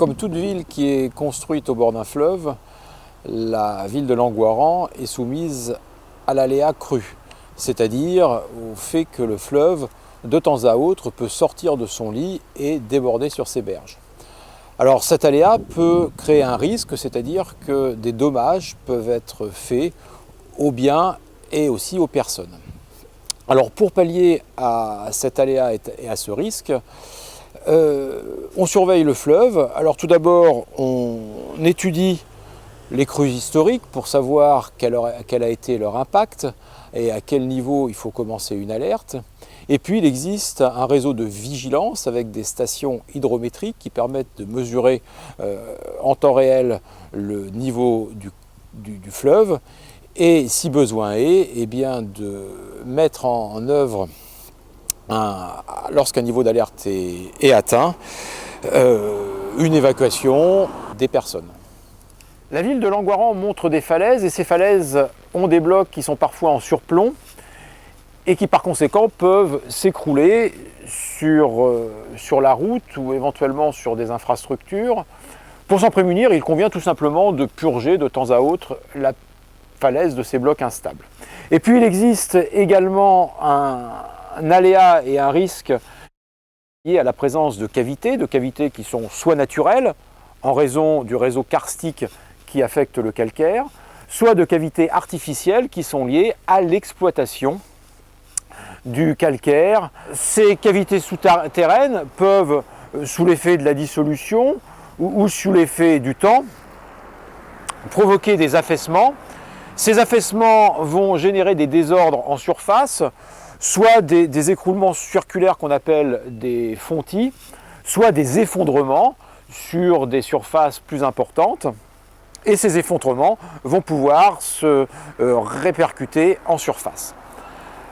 Comme toute ville qui est construite au bord d'un fleuve, la ville de Langoiran est soumise à l'aléa crue, c'est-à-dire au fait que le fleuve, de temps à autre, peut sortir de son lit et déborder sur ses berges. Alors cet aléa peut créer un risque, c'est-à-dire que des dommages peuvent être faits aux biens et aussi aux personnes. Alors pour pallier à cet aléa et à ce risque, on surveille le fleuve. Alors tout d'abord, on étudie les crues historiques pour savoir quel a été leur impact et à quel niveau il faut commencer une alerte. Et puis il existe un réseau de vigilance avec des stations hydrométriques qui permettent de mesurer en temps réel le niveau du fleuve et si besoin est, eh bien, de mettre en œuvre lorsqu'un niveau d'alerte est atteint, une évacuation des personnes. La ville de Langoiran montre des falaises et ces falaises ont des blocs qui sont parfois en surplomb et qui par conséquent peuvent s'écrouler sur la route ou éventuellement sur des infrastructures. Pour s'en prémunir, il convient tout simplement de purger de temps à autre la falaise de ces blocs instables. Et puis il existe également un aléa et un risque lié à la présence de cavités qui sont soit naturelles, en raison du réseau karstique qui affecte le calcaire, soit de cavités artificielles qui sont liées à l'exploitation du calcaire. Ces cavités souterraines peuvent, sous l'effet de la dissolution ou sous l'effet du temps, provoquer des affaissements. Ces affaissements vont générer des désordres en surface, soit des écroulements circulaires qu'on appelle des fontis, soit des effondrements sur des surfaces plus importantes. Et ces effondrements vont pouvoir se répercuter en surface.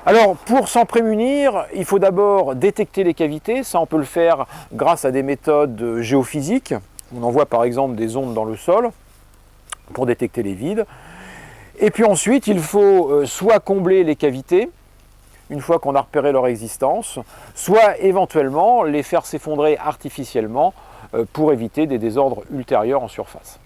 Alors pour s'en prémunir, il faut d'abord détecter les cavités. Ça on peut le faire grâce à des méthodes géophysiques. On envoie par exemple des ondes dans le sol pour détecter les vides. Et puis ensuite, il faut soit combler les cavités, une fois qu'on a repéré leur existence, soit éventuellement les faire s'effondrer artificiellement pour éviter des désordres ultérieurs en surface.